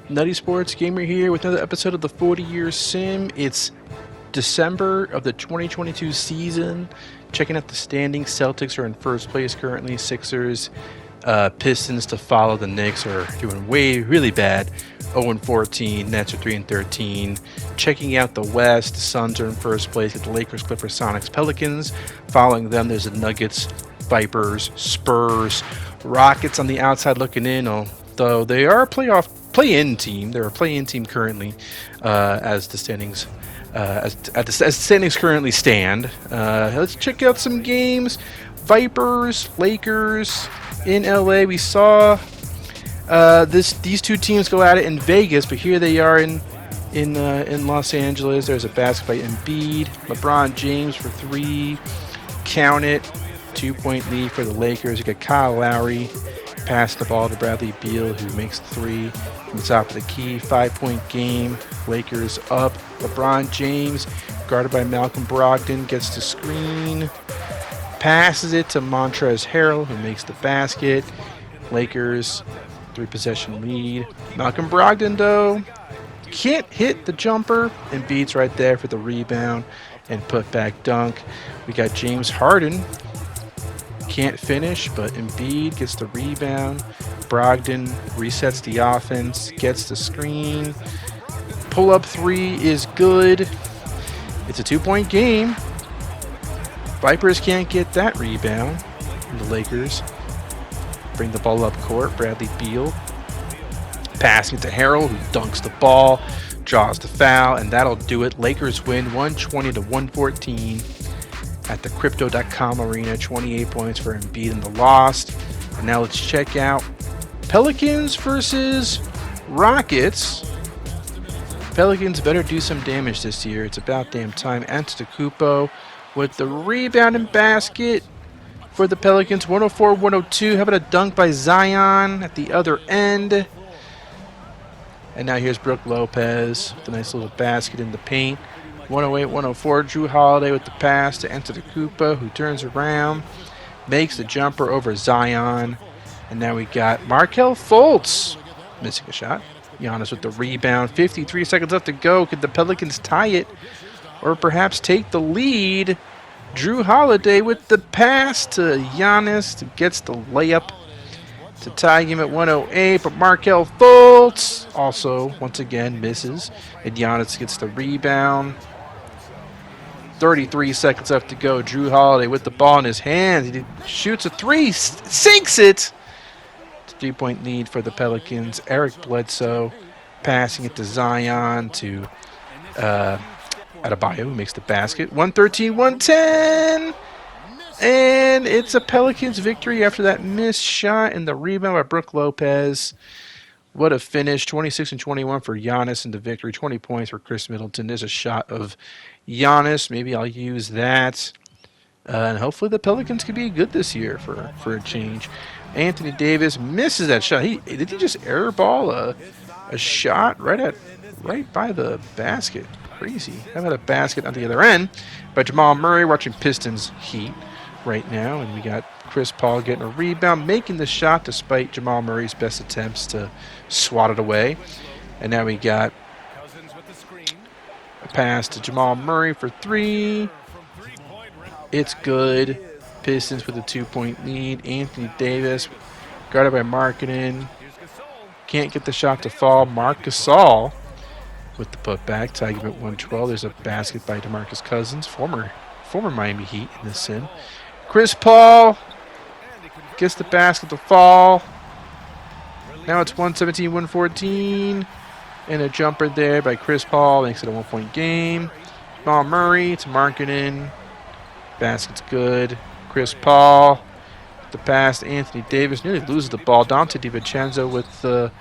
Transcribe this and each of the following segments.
Nutty Sports Gamer here with another episode of the 40-Year Sim. It's December of the 2022 season. Checking out the standings, Celtics are in first place currently. Sixers, Pistons to follow. The Knicks are doing really bad. 0-14, Nets are 3-13. Checking out the West, the Suns are in first place with the Lakers, Clippers, Sonics, Pelicans. Following them, there's the Nuggets, Vipers, Spurs, Rockets on the outside looking in. Though they are a play-in team. They're a play-in team currently, as the standings as standings currently stand. Let's check out some games. Vipers, Lakers in LA. We saw these two teams go at it in Vegas, but here they are in Los Angeles. There's a basket by Embiid, LeBron James for three, count it. 2-point lead for the Lakers. You got Kyle Lowry passing the ball to Bradley Beal, who makes three from the top of the key. 5-point game. Lakers up. LeBron James, guarded by Malcolm Brogdon, gets the screen, passes it to Montrezl Harrell, who makes the basket. Lakers 3-possession lead. Malcolm Brogdon, though, can't hit the jumper, and Embiid's right there for the rebound and put back dunk. We got James Harden. Can't finish, but Embiid gets the rebound. Brogdon resets the offense, gets the screen. Pull-up three is good. It's a 2-point game. Vipers can't get that rebound. And the Lakers bring the ball up court. Bradley Beal passing it to Harrell, who dunks the ball, draws the foul, and that'll do it. Lakers win 120-114 at the Crypto.com Arena. 28 points for Embiid in the loss. And now let's check out Pelicans versus Rockets. Pelicans better do some damage this year. It's about damn time. Antetokounmpo with the rebound and basket for the Pelicans. 104-102. How about a dunk by Zion at the other end? And now here's Brook Lopez with a nice little basket in the paint. 108-104. Drew Holiday with the pass to Antetokounmpo, who turns around, makes the jumper over Zion. And now we got Markelle Fultz missing a shot. Giannis with the rebound. 53 seconds left to go. Could the Pelicans tie it or perhaps take the lead? Drew Holiday with the pass to Giannis, who gets the layup to tie him at 108. But Markelle Fultz also, once again, misses. And Giannis gets the rebound. 33 seconds left to go. Drew Holiday with the ball in his hands. He shoots a three, sinks it. 3-point lead for the Pelicans. Eric Bledsoe passing it to Zion to Adebayo, who makes the basket. 113-110. And it's a Pelicans victory after that missed shot and the rebound by Brook Lopez. What a finish. 26-21 for Giannis in the victory. 20 points for Chris Middleton. There's a shot of Giannis. Maybe I'll use that. And hopefully the Pelicans can be good this year for a change. Anthony Davis misses that shot. Did he just airball a shot right by the basket? Crazy. How about a basket on the other end by Jamal Murray? Watching Pistons Heat right now, and we got Chris Paul getting a rebound, making the shot despite Jamal Murray's best attempts to swat it away. And now we got a pass to Jamal Murray for three. It's good. Pistons with a 2-point lead. Anthony Davis, guarded by Markkanen. Can't get the shot to fall. Marc Gasol with the putback. Tied him at 112. There's a basket by DeMarcus Cousins, former Miami Heat in this sim. Chris Paul gets the basket to fall. Now it's 117-114. And a jumper there by Chris Paul makes it a 1-point game. Jamal Murray to Markkanen. Basket's good. Chris Paul, the pass to Anthony Davis, nearly loses the ball. Dante DiVincenzo with the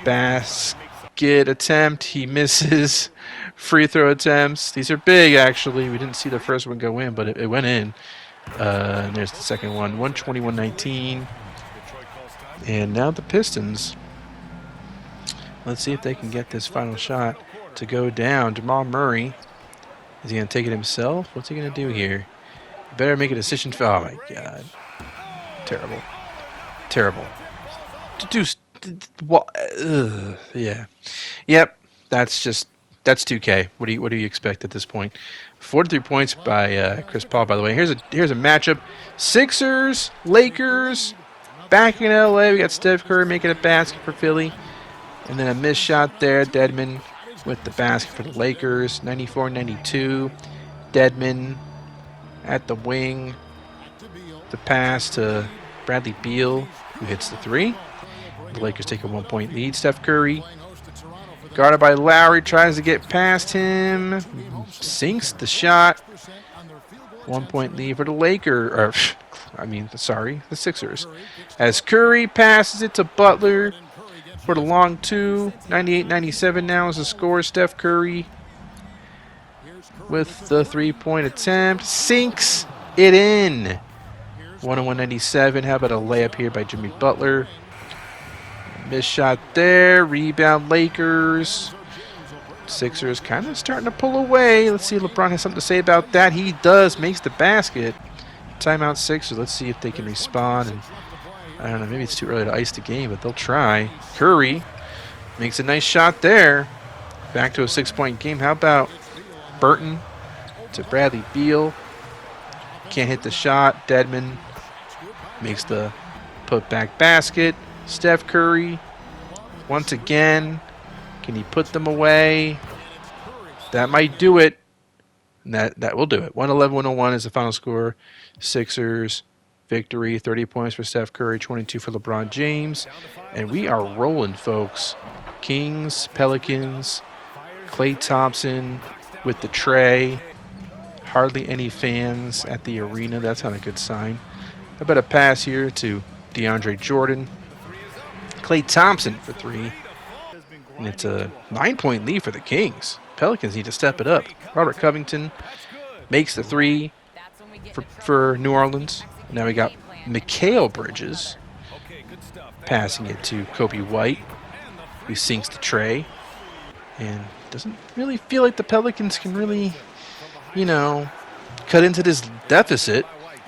basket attempt. He misses. Free throw attempts. These are big, actually. We didn't see the first one go in, but it went in. And there's the second one. 121-19. And now the Pistons. Let's see if they can get this final shot to go down. Jamal Murray. Is he going to take it himself? What's he going to do here? Better make a decision. Oh, my God. Terrible. Well, yeah. Yep. That's 2K. What do you expect at this point? 43 points by Chris Paul. By the way, here's a matchup: Sixers, Lakers. Back in LA, we got Steph Curry making a basket for Philly, and then a missed shot there. Dedmon with the basket for the Lakers. 94-92. Dedmon at the wing. The pass to Bradley Beal, who hits the three. The Lakers take a 1-point lead. Steph Curry, guarded by Lowry, tries to get past him. Sinks the shot. 1-point lead for the Lakers. The Sixers. As Curry passes it to Butler for the long two. 98-97 now is the score. Steph Curry with the three-point attempt. Sinks it in. 101-97. How about a layup here by Jimmy Butler? Missed shot there. Rebound Lakers. Sixers kind of starting to pull away. Let's see if LeBron has something to say about that. He does. Makes the basket. Timeout Sixers. Let's see if they can respond. And I don't know. Maybe it's too early to ice the game, but they'll try. Curry makes a nice shot there. Back to a 6-point game. How about Burton to Bradley Beal? Can't hit the shot. Dedmon makes the put-back basket. Steph Curry, once again, can he put them away? That might do it. And that will do it. 111-101 is the final score. Sixers victory. 30 points for Steph Curry, 22 for LeBron James. And we are rolling, folks. Kings, Pelicans, Klay Thompson with the tray. Hardly any fans at the arena. That's not a good sign. How about a pass here to DeAndre Jordan? Klay Thompson for three. And it's a 9-point lead for the Kings. Pelicans need to step it up. Robert Covington makes the three for New Orleans. Now we got Mikal Bridges passing it to Kobe White, who sinks the tray. And doesn't really feel like the Pelicans can really, cut into this deficit,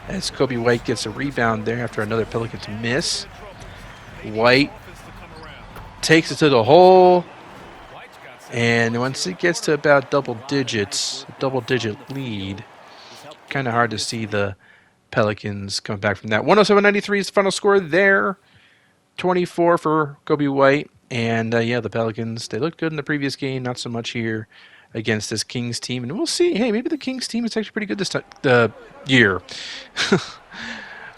as Kobe White gets a rebound there after another Pelicans miss. White takes it to the hole, and once it gets to about double-digit lead, kind of hard to see the Pelicans coming back from that. 107-93 is the final score there. 24 for Kobe White, and the Pelicans, they looked good in the previous game, not so much here against this Kings team, and we'll see. Hey, maybe the Kings team is actually pretty good this year.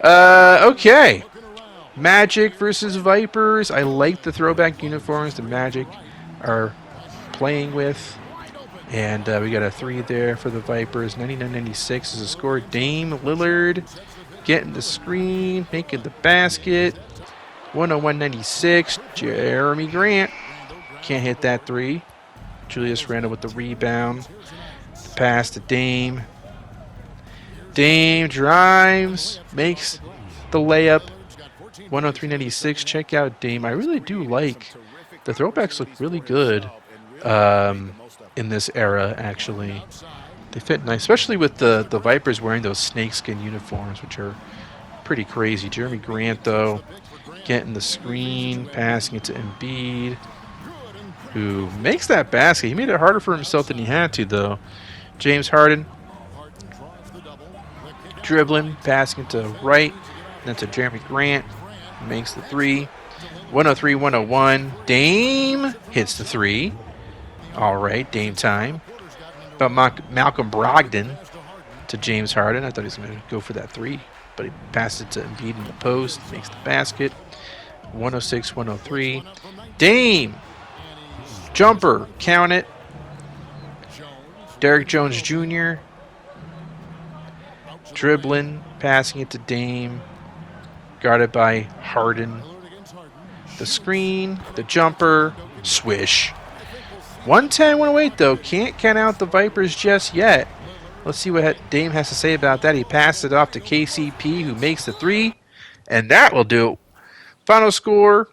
Okay. Magic versus Vipers. I like the throwback uniforms the Magic are playing with. And we got a three there for the Vipers. 99-96 is the score. Dame Lillard getting the screen, making the basket. 101-96. Jeremy Grant can't hit that three. Julius Randle with the rebound. The pass to Dame. Dame drives, makes the layup. 103-96. Check out Dame. I really do like the throwbacks. Look really good in this era. Actually, they fit nice, especially with the Vipers wearing those snakeskin uniforms, which are pretty crazy. Jeremy Grant, though, getting the screen, passing it to Embiid, who makes that basket. He made it harder for himself than he had to, though. James Harden dribbling, passing it to Wright, then to Jeremy Grant. Makes the three. 103-101. Dame hits the three. All right, Dame time. But Malcolm Brogdon to James Harden. I thought he was going to go for that three, but he passed it to Embiid in the post. Makes the basket. 106-103. Dame. Jumper. Count it. Derrick Jones Jr. Dribbling. Passing it to Dame. Guarded by Harden. The screen, the jumper, swish. 110-108 though. Can't count out the Vipers just yet. Let's see what Dame has to say about that. He passed it off to KCP, who makes the three. And that will do it. Final score,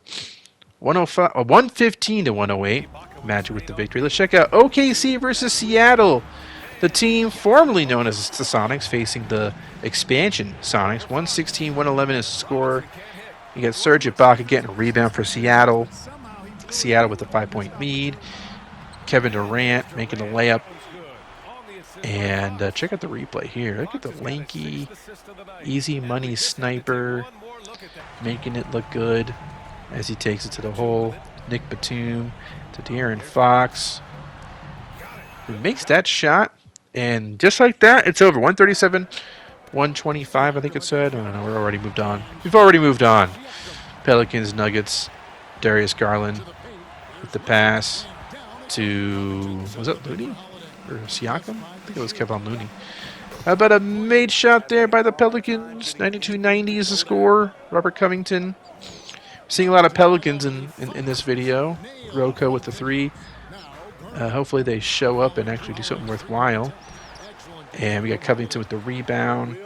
115-108. Magic with the victory. Let's check out OKC versus Seattle. The team formerly known as the Sonics facing the expansion Sonics. 116-111 is the score. You got Serge Ibaka getting a rebound for Seattle. Seattle with a 5-point lead. Kevin Durant making a layup. And check out the replay here. Look at the lanky, easy money sniper making it look good as he takes it to the hole. Nick Batum to De'Aaron Fox, who makes that shot. And just like that, it's over. 137, 125, I think it said. I don't know. We're already moved on. We've already moved on. Pelicans, Nuggets, Darius Garland with the pass to, was that Looney or Siakam? I think it was Kevin Looney. How about a made shot there by the Pelicans? 92-90 is the score. Robert Covington. Seeing a lot of Pelicans in this video. Rocco with the 3. Hopefully they show up and actually do something worthwhile. And we got Covington with the rebound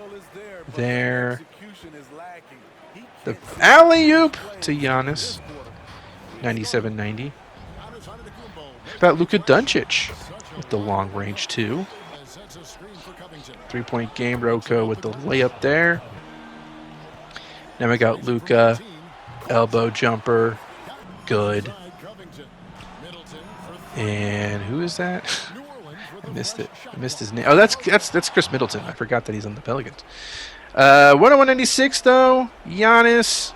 there. The alley-oop to Giannis. 97-90. About Luka Doncic with the long range 2. 3-point game. Rocco with the layup there. Now we got Luka. Elbow jumper. Good. And who is that? I missed it. I missed his name. Oh, that's Chris Middleton. I forgot that he's on the Pelicans. 101-96 though. Giannis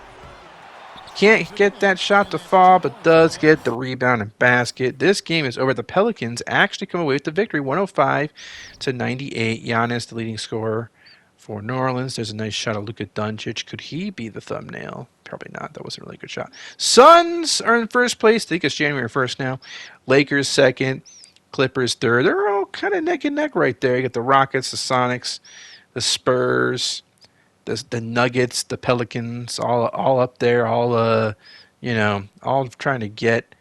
can't get that shot to fall, but does get the rebound and basket. This game is over. The Pelicans actually come away with the victory, 105-98. Giannis, the leading scorer for New Orleans. There's a nice shot of Luka Doncic. Could he be the thumbnail? Probably not. That was a really good shot. Suns are in first place. I think it's January 1st now. Lakers second. Clippers third. They're all kind of neck and neck right there. You got the Rockets, the Sonics, the Spurs, the Nuggets, the Pelicans, all up there, all all trying to get,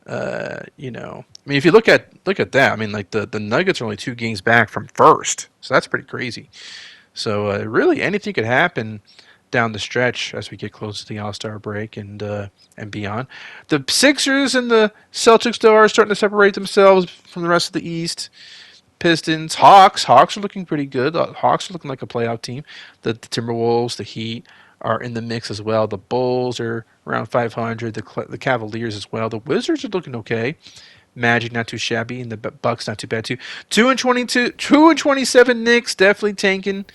I mean, if you look at that, I mean, like the Nuggets are only 2 games back from first, so that's pretty crazy. So really, anything could happen down the stretch as we get close to the All-Star break and beyond. The Sixers and the Celtics, though, are starting to separate themselves from the rest of the East. Pistons, Hawks are looking pretty good. The Hawks are looking like a playoff team. The Timberwolves, the Heat are in the mix as well. The Bulls are around 500. The Cavaliers as well. The Wizards are looking okay. Magic not too shabby, and the Bucks not too bad too. 2-27 Knicks definitely tanking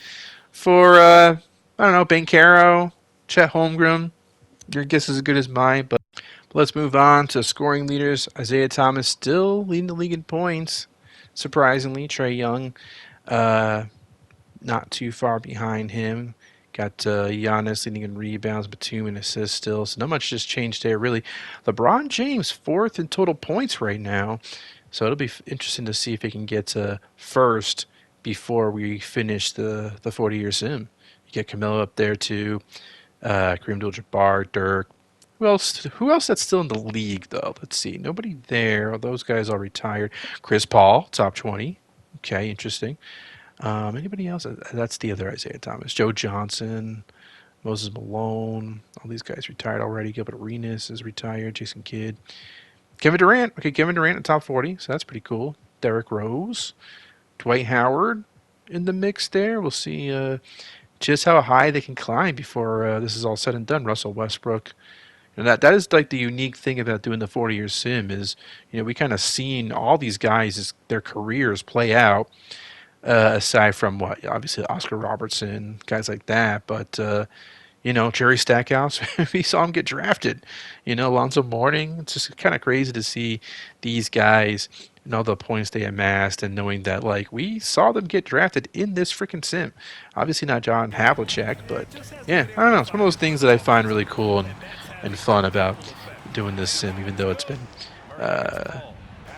for I don't know, Banchero, Chet Holmgren. Your guess is as good as mine, but let's move on to scoring leaders. Isaiah Thomas still leading the league in points. Surprisingly, Trae Young not too far behind him. Got Giannis leading in rebounds, Batum in assists still. So not much just changed there, really. LeBron James, 4th in total points right now. So it'll be interesting to see if he can get to first before we finish the 40-year sim. You get Camilo up there too. Kareem Abdul-Jabbar, Dirk. Who else that's still in the league, though? Let's see. Nobody there. Those guys all retired. Chris Paul, top 20. Okay, interesting. Anybody else? That's the other Isaiah Thomas. Joe Johnson, Moses Malone. All these guys retired already. Gilbert Arenas is retired. Jason Kidd. Kevin Durant. Okay, Kevin Durant in top 40, so that's pretty cool. Derrick Rose. Dwight Howard in the mix there. We'll see just how high they can climb before this is all said and done. Russell Westbrook. And that is like the unique thing about doing the 40-year sim is, we kind of seen all these guys, their careers play out, aside from obviously Oscar Robertson, guys like that. But, Jerry Stackhouse, we saw him get drafted. Alonzo Mourning. It's just kind of crazy to see these guys and all the points they amassed and knowing that, we saw them get drafted in this freaking sim. Obviously not John Havlicek, but, yeah, I don't know. It's one of those things that I find really cool and fun about doing this sim, even though it's been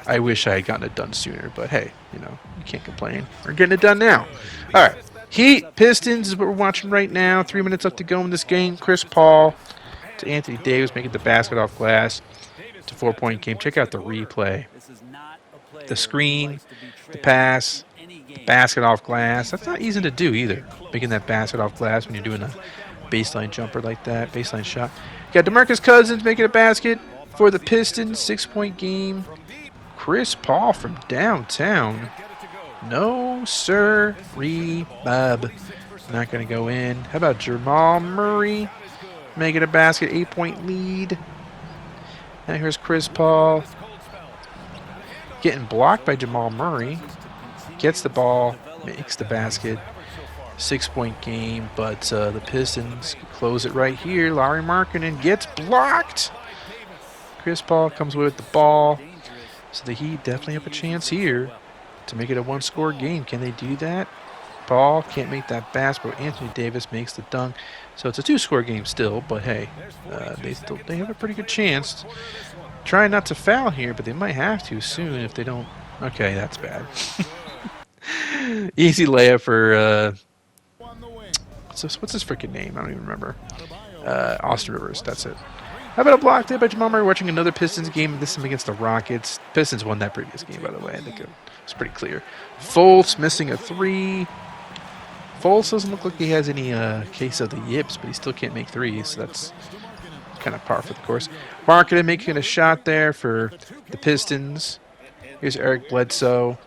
I wish I had gotten it done sooner, but hey, you can't complain. We're getting it done now. All right, Heat Pistons is what we're watching right now. 3 minutes left to go in this game. Chris Paul to Anthony Davis making the basket off glass. It's a 4-point game. Check out the replay. The screen, the pass, the basket off glass. That's not easy to do either, making that basket off glass when you're doing a baseline jumper like that, baseline shot. Got DeMarcus Cousins making a basket for the Pistons, 6-point game. Chris Paul from downtown. No, sir, Bob. Not going to go in. How about Jamal Murray make it a basket, 8-point lead. Now here's Chris Paul. Getting blocked by Jamal Murray. Gets the ball, makes the basket. 6-point game, but the Pistons close it right here. Lauri Markkanen gets blocked. Chris Paul comes away with the ball. So the Heat definitely have a chance here to make it a one-score game. Can they do that? Paul can't make that basket, but Anthony Davis makes the dunk. So it's a two-score game still, but hey, they have a pretty good chance. Trying not to foul here, but they might have to soon if they don't. Okay, that's bad. Easy layup for what's his freaking name? I don't even remember. Austin Rivers. That's it. How about a block there by Jamal Murray? Watching another Pistons game. This time against the Rockets. Pistons won that previous game, by the way. I think it was pretty clear. Fultz missing a three. Fultz doesn't look like he has any case of the yips, but he still can't make threes. So that's kind of par for the course. Markkanen making a shot there for the Pistons. Here's Eric Bledsoe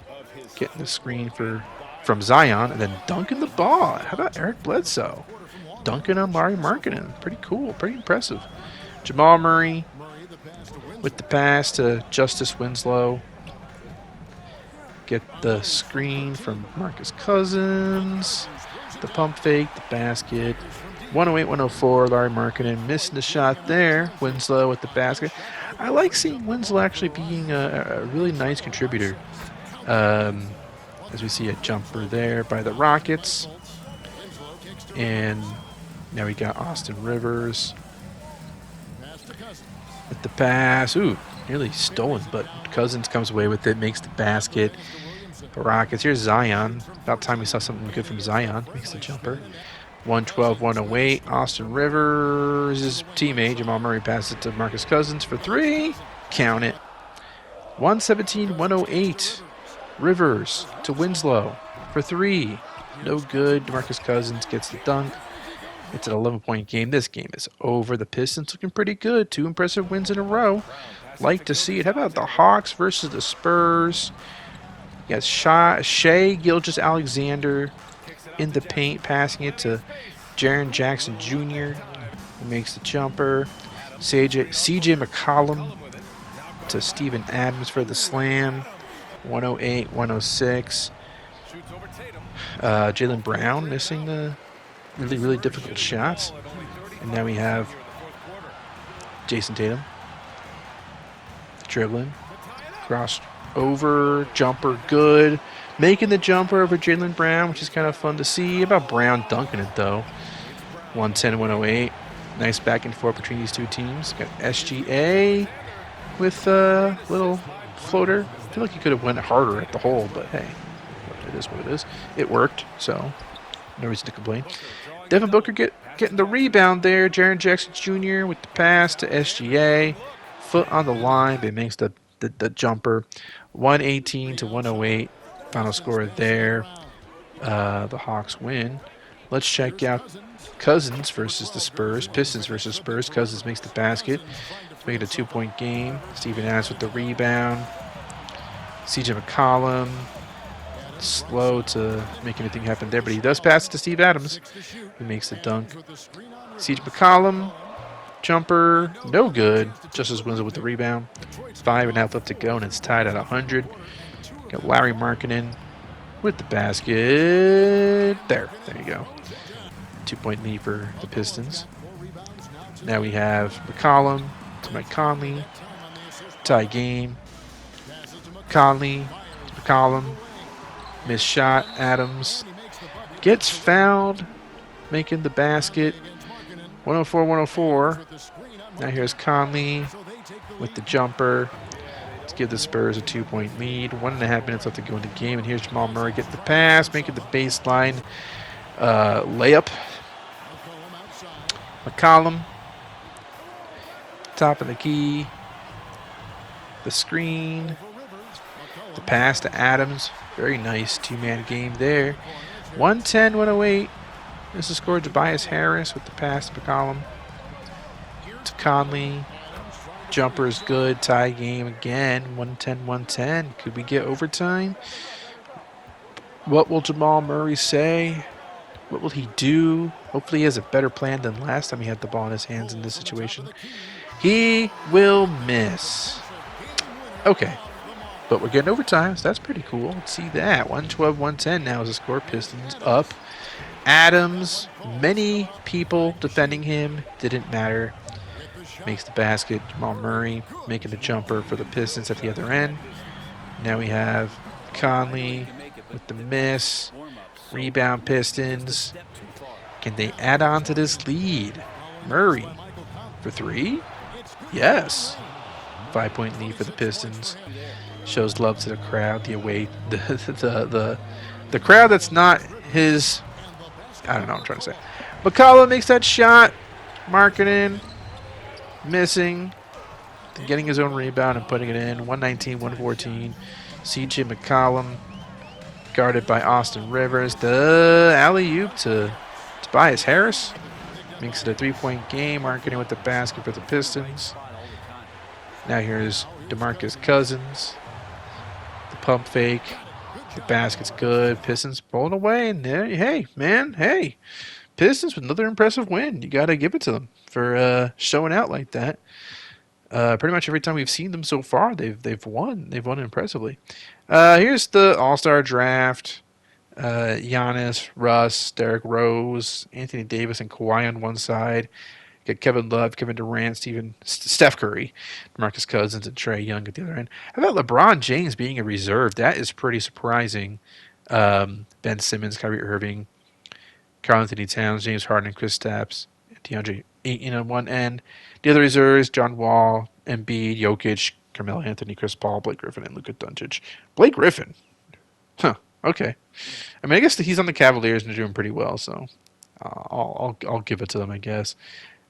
getting the screen from Zion and then dunking the ball. How about Eric Bledsoe dunking on Lauri Markkanen? Pretty cool, pretty impressive. Jamal Murray with the pass to Justice Winslow. Get the screen from Marcus Cousins. The pump fake, the basket. 108-104, Lauri Markkanen missing the shot there. Winslow with the basket. I like seeing Winslow actually being a really nice contributor. As we see a jumper there by the Rockets. And now we got Austin Rivers with the pass. Ooh, nearly stolen, but Cousins comes away with it, makes the basket. The Rockets. Here's Zion. About time we saw something good from Zion. Makes the jumper. 112-108. Austin Rivers, his teammate, Jamal Murray, passes it to Marcus Cousins for three. Count it. 117-108. Rivers to Winslow for three. No good. Marcus Cousins gets the dunk. It's an 11-point game. This game is over. The Pistons looking pretty good. 2 impressive wins in a row. Like to see it. How about the Hawks versus the Spurs? You got Shai Gilgeous-Alexander in the paint, passing it to Jaren Jackson Jr., who makes the jumper. CJ McCollum to Steven Adams for the slam. 108-106. Jaylen Brown missing the really difficult shots. And now we have Jason Tatum dribbling. Cross over, jumper good. Making the jumper over Jaylen Brown, which is kind of fun to see. How about Brown dunking it, though? 110-108. Nice back and forth between these two teams. Got SGA with a little floater. I feel like he could have went harder at the hole, but hey, it is what it is. It worked, so no reason to complain. Devin Booker getting the rebound there. Jaren Jackson Jr. with the pass to SGA. Foot on the line, but he makes the jumper. 118-108. Final score there. The Hawks win. Let's check out Cousins versus the Spurs. Pistons versus Spurs. Cousins makes the basket. Make it a 2-point game. Steven Adams with the rebound. CJ McCollum. Slow to make anything happen there, but he does pass it to Steve Adams, who makes the dunk. CJ McCollum. Jumper. No good. Justice Winslow with the rebound. 5.5 left to go, and it's tied at 100. Got Lauri Markkanen with the basket. There you go. 2-point lead for the Pistons. Now we have McCollum to Mike Conley. Tie game. Conley, McCollum. Missed shot. Adams gets fouled, making the basket. 104-104. Now here's Conley with the jumper. Let's give the Spurs a 2-point lead. 1.5 minutes left to go in the game. And here's Jamal Murray getting the pass, making the baseline layup. McCollum, top of the key. The screen. The pass to Adams. Very nice two-man game there. 110-108. This is scored Tobias Harris with the pass to McCollum. To Conley. Jumper is good. Tie game again. 110-110. Could we get overtime? What will Jamal Murray say? What will he do? Hopefully he has a better plan than last time he had the ball in his hands in this situation. He will miss. Okay. But we're getting overtime, so that's pretty cool. Let's see that. 112-110 now is the score. Pistons up. Adams, many people defending him. Didn't matter. Makes the basket. Jamal Murray making the jumper for the Pistons at the other end. Now we have Conley with the miss. Rebound Pistons. Can they add on to this lead? Murray for three? Yes. 5-point lead for the Pistons. Shows love to the crowd. The crowd that's not his. I don't know what I'm trying to say. McCollum makes that shot. Marketing. Missing. Getting his own rebound and putting it in. 119-114. CJ McCollum. Guarded by Austin Rivers. The alley-oop to Tobias Harris. Makes it a 3-point game. Marketing with the basket for the Pistons. Now here's DeMarcus Cousins. The pump fake. The basket's good. Pistons pulling away. And there, hey, man. Hey. Pistons with another impressive win. You got to give it to them for showing out like that. Pretty much every time we've seen them so far, they've won. They've won impressively. Here's the All-Star draft. Giannis, Russ, Derrick Rose, Anthony Davis, and Kawhi on one side. Got Kevin Love, Kevin Durant, Steph Curry, Marcus Cousins, and Trae Young at the other end. How about LeBron James being a reserve? That is pretty surprising. Ben Simmons, Kyrie Irving, Karl Anthony Towns, James Harden, and Kristaps, DeAndre Ayton on one end. The other reserves: John Wall, Embiid, Jokic, Carmelo Anthony, Chris Paul, Blake Griffin, and Luka Doncic. Blake Griffin, huh? Okay. I mean, I guess he's on the Cavaliers and they're doing pretty well, so I'll give it to them, I guess.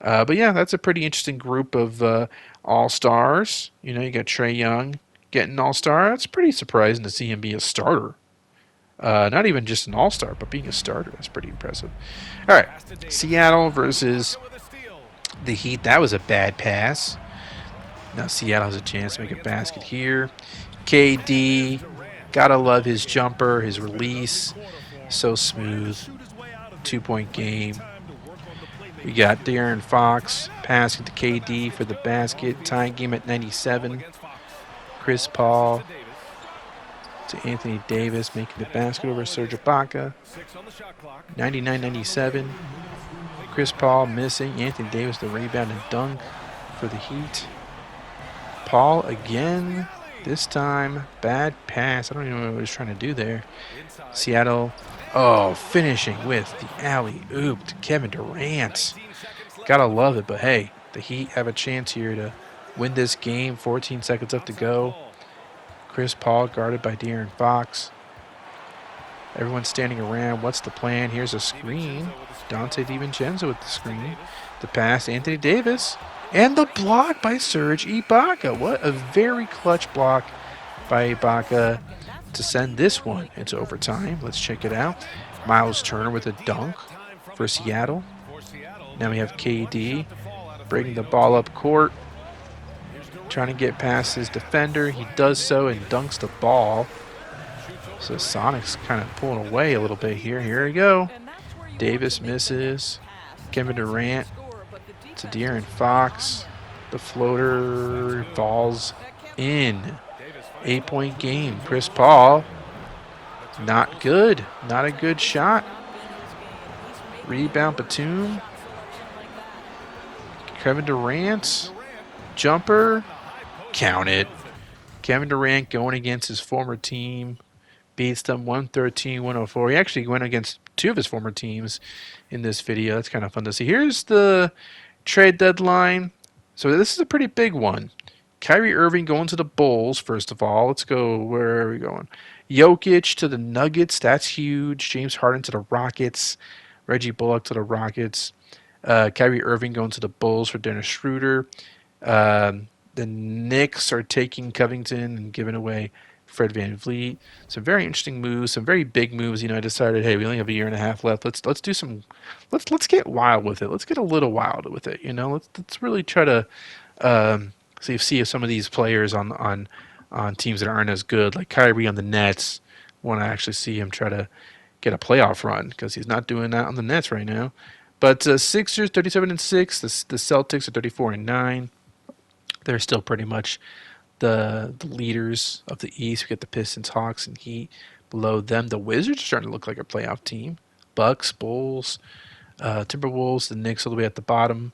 But yeah, that's a pretty interesting group of all-stars. You know, you got Trae Young getting an all-star. That's pretty surprising to see him be a starter. Not even just an all-star, but being a starter. That's pretty impressive. All right, Seattle versus the Heat. That was a bad pass. Now Seattle has a chance to make a basket here. KD, gotta love his jumper, his release. So smooth. 2-point game. We got De'Aaron Fox passing to KD for the basket. Tying game at 97. Chris Paul to Anthony Davis making the basket over Serge Ibaka. 99-97. Chris Paul missing. Anthony Davis the rebound and dunk for the Heat. Paul again. This time, bad pass. I don't even know what he was trying to do there. Seattle, finishing with the alley-oop to Kevin Durant. Gotta love it, but hey, the Heat have a chance here to win this game. 14 seconds left to go. Chris Paul guarded by De'Aaron Fox. Everyone's standing around. What's the plan? Here's a screen. Dante DiVincenzo with the screen. The pass, Anthony Davis. And the block by Serge Ibaka. What a very clutch block by Ibaka to send this one into overtime. Let's check it out. Miles Turner with a dunk for Seattle. Now we have KD bringing the ball up court. Trying to get past his defender. He does so and dunks the ball. So Sonic's kind of pulling away a little bit here. Here we go. Davis misses. Kevin Durant to De'Aaron Fox. The floater falls in. 8-point game. Chris Paul. Not good. Not a good shot. Rebound Batum. Kevin Durant. Jumper. Count it. Kevin Durant going against his former team. Beats them 113-104. He actually went against two of his former teams in this video. That's kind of fun to see. Here's the trade deadline. So this is a pretty big one. Kyrie Irving going to the Bulls, first of all. Let's go. Where are we going? Jokic to the Nuggets. That's huge. James Harden to the Rockets. Reggie Bullock to the Rockets. Kyrie Irving going to the Bulls for Dennis Schroeder. The Knicks are taking Covington and giving away Fred VanVleet. Some very interesting moves, some very big moves. You know, I decided, hey, we only have a year and a half left. Let's do some. Let's get wild with it. Let's get a little wild with it. You know, let's really try to see if some of these players on teams that aren't as good, like Kyrie on the Nets, want to actually see him try to get a playoff run because he's not doing that on the Nets right now. But Sixers 37-6. The Celtics are 34-9. They're still pretty much the leaders of the East. We get the Pistons, Hawks, and Heat below them. The Wizards are starting to look like a playoff team. Bucks, Bulls, Timberwolves, the Knicks all the way at the bottom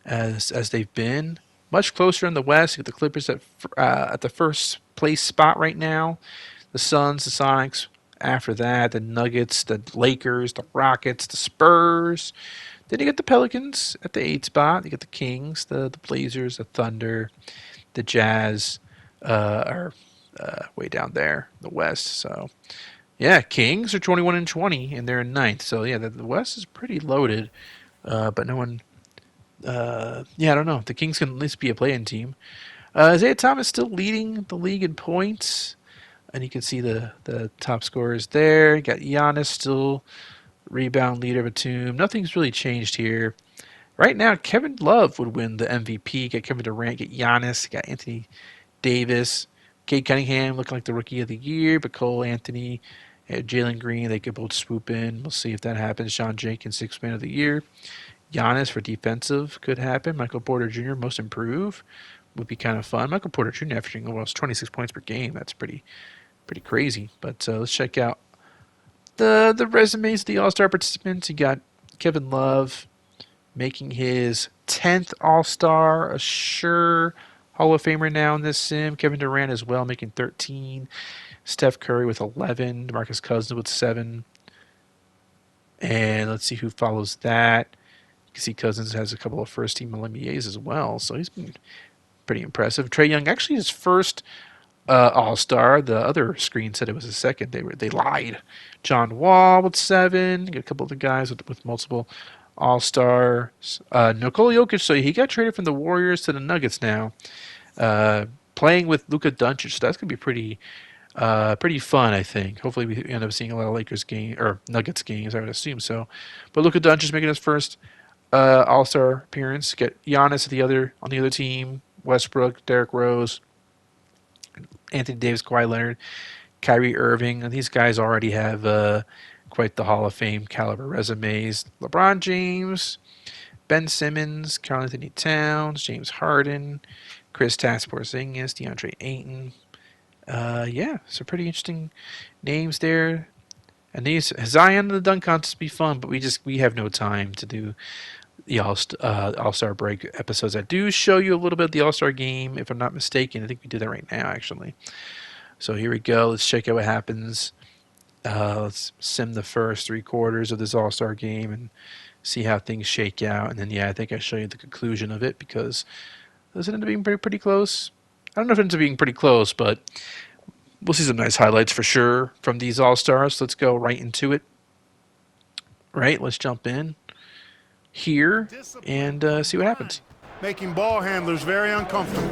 as they've been. Much closer in the West. You get the Clippers at the first place spot right now. The Suns, the Sonics. After that, the Nuggets, the Lakers, the Rockets, the Spurs. Then you get the Pelicans at the 8th spot. You get the Kings, the Blazers, the Thunder, the Jazz are way down there, the West. So, yeah, Kings are 21-20, and they're in 9th. So, yeah, the West is pretty loaded, but no one. I don't know. The Kings can at least be a play-in team. Isaiah Thomas still leading the league in points. And you can see the top scorers there. You got Giannis still rebound leader of a team. Nothing's really changed here. Right now, Kevin Love would win the MVP. Got Kevin Durant, get Giannis, got Anthony Davis, Cade Cunningham looking like the rookie of the year, but Cole Anthony, Jalen Green, they could both swoop in. We'll see if that happens. Sean Jenkins, 6th man of the year. Giannis for defensive could happen. Michael Porter Jr., most improved, would be kind of fun. Michael Porter Jr. averaging almost 26 points per game. That's pretty crazy. But let's check out the resumes of the All-Star participants. You got Kevin Love making his 10th All-Star, a sure Hall of Famer now in this sim. Kevin Durant as well, making 13. Steph Curry with 11. DeMarcus Cousins with 7. And let's see who follows that. You can see Cousins has a couple of first-team All-NBAs as well, so he's been pretty impressive. Trae Young, actually his first All-Star. The other screen said it was his second. They lied. John Wall with 7. You got a couple of the guys with multiple All-Stars. Nikola Jokic, so he got traded from the Warriors to the Nuggets now. Playing with Luka Doncic, so that's gonna be pretty fun, I think. Hopefully we end up seeing a lot of Lakers game or Nuggets games, I would assume so. But Luka Doncic making his first All-Star appearance. Get Giannis on the other team. Westbrook, Derrick Rose, Anthony Davis, Kawhi Leonard, Kyrie Irving. And these guys already have quite the Hall of Fame caliber resumes. LeBron James, Ben Simmons, Karl Anthony Towns, James Harden, Kristaps Porzingis, DeAndre Ayton. Some pretty interesting names there. And these Zion and the dunk contest be fun, but we have no time to do the All-Star break episodes. I do show you a little bit of the All-Star game, if I'm not mistaken. I think we do that right now, actually. So here we go. Let's check out what happens. Let's sim the first 3 quarters of this All-Star game and see how things shake out. And then, I think I show you the conclusion of it because does it end up being pretty close? I don't know if it ends up being pretty close, but we'll see some nice highlights for sure from these All-Stars. Let's go right into it. Right, let's jump in here and see what happens. Making ball handlers very uncomfortable.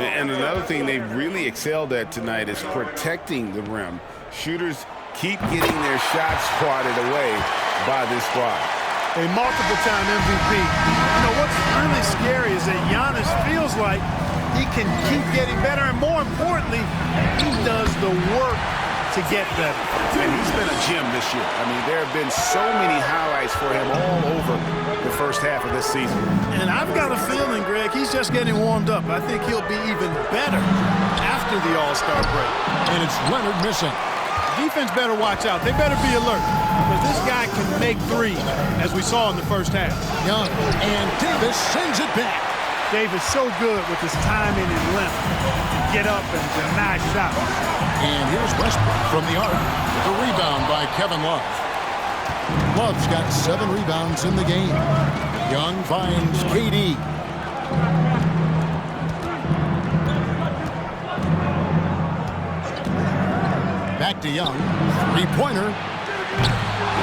And another thing they really excelled at tonight is protecting the rim. Shooters keep getting their shots swatted away by this squad. A multiple-time MVP. What's really scary is that Giannis feels like he can keep getting better, and more importantly, he does the work to get better. And he's been a gem this year. I mean, there have been so many highlights for him all over the first half of this season. And I've got a feeling, Greg, he's just getting warmed up. I think he'll be even better after the All-Star break. And it's Leonard missing. Defense better watch out. They better be alert because this guy can make threes, as we saw in the first half. Young and Davis sends it back. Davis so good with his timing and length to get up and deny shots. And here's Westbrook from the arc. The rebound by Kevin Love. Love's got 7 rebounds in the game. Young finds KD. Back to Young. 3-pointer.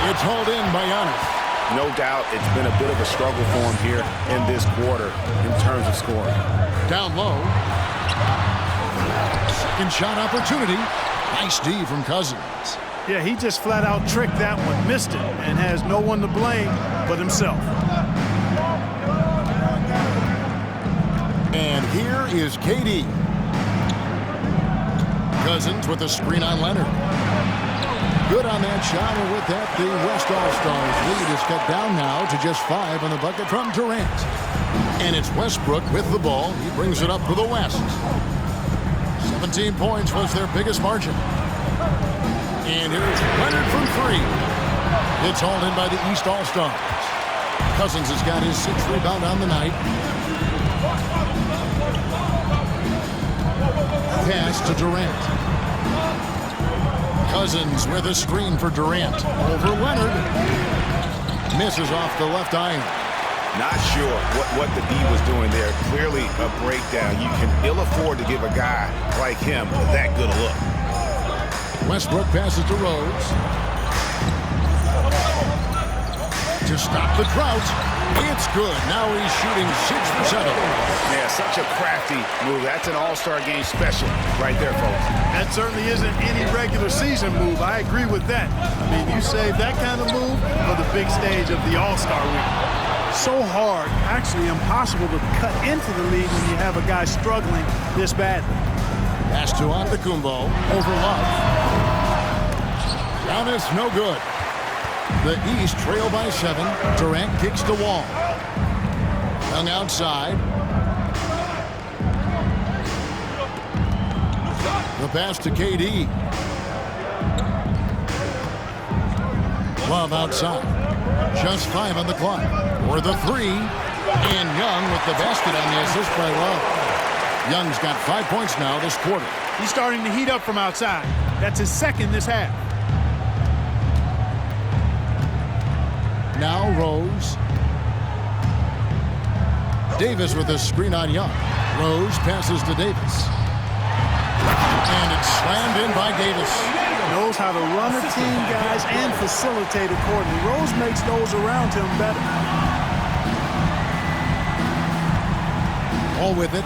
It's hauled in by Giannis. No doubt it's been a bit of a struggle for him here in this quarter in terms of scoring. Down low. Second shot opportunity. Nice D from Cousins. Yeah, he just flat out tricked that one, missed it, and has no one to blame but himself. And here is KD. Cousins with a screen on Leonard. Good on that shot, and with that, the West All-Stars lead is cut down now to just 5 on the bucket from Durant. And it's Westbrook with the ball. He brings it up for the West. 17 points was their biggest margin. And here's Leonard from 3. It's hauled in by the East All-Stars. Cousins has got his 6th rebound on the night. Pass to Durant. Cousins with a screen for Durant. Over Leonard. Misses off the left iron. Not sure what the D was doing there. Clearly a breakdown. You can ill afford to give a guy like him that good a look. Westbrook passes to Rose. To stop the drought. It's good. Now he's shooting 6 for 7. Yeah, such a crafty move. That's an all-star game special right there, folks. That certainly isn't any regular season move. I agree with that. I mean, you save that kind of move for the big stage of the All-Star week. So hard, actually impossible to cut into the lead when you have a guy struggling this badly. Pass to Antetokounmpo. Over Love. Giannis, no good. The East trail by 7. Durant kicks the wall. Young outside. The pass to KD. Love outside. Just 5 on the clock. For the 3. And Young with the basket on the assist by Love. Young's got 5 points now this quarter. He's starting to heat up from outside. That's his 2nd this half. Now Rose. Davis with a screen on Young. Rose passes to Davis. And it's slammed in by Davis. Knows how to run a team, guys, and facilitate accordingly. Rose makes those around him better. All with it.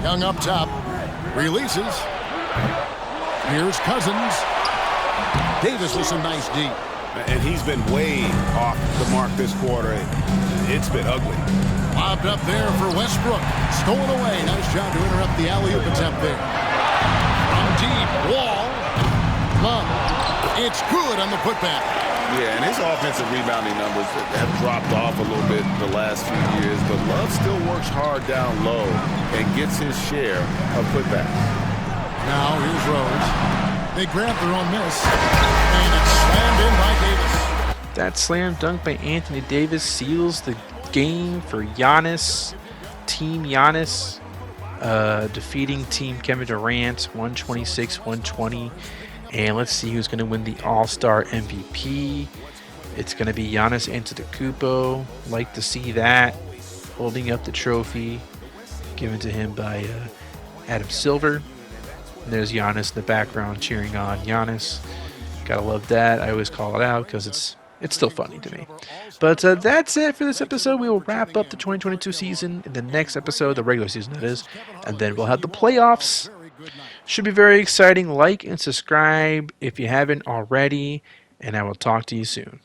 Young up top. Releases. Here's Cousins. Davis with some nice D. And he's been way off the mark this quarter. It's been ugly. Lobbed up there for Westbrook. Stolen away. Nice job to interrupt the alley-oop attempt there. From deep. Wall. Love. It's good on the putback. Yeah, and his offensive rebounding numbers have dropped off a little bit the last few years, but Love still works hard down low and gets his share of putbacks. Now here's Rose. They grab their own miss. And it's slammed in by Davis. That slam dunk by Anthony Davis seals the game for Giannis. Team Giannis defeating Team Kevin Durant 126-120. And let's see who's going to win the All-Star MVP. It's going to be Giannis Antetokounmpo. Like to see that. Holding up the trophy given to him by Adam Silver. And there's Giannis in the background cheering on Giannis. Gotta love that. I always call it out because it's still funny to me. But that's it for this episode. We will wrap up the 2022 season in the next episode, the regular season that is. And then we'll have the playoffs. Should be very exciting. Like and subscribe if you haven't already. And I will talk to you soon.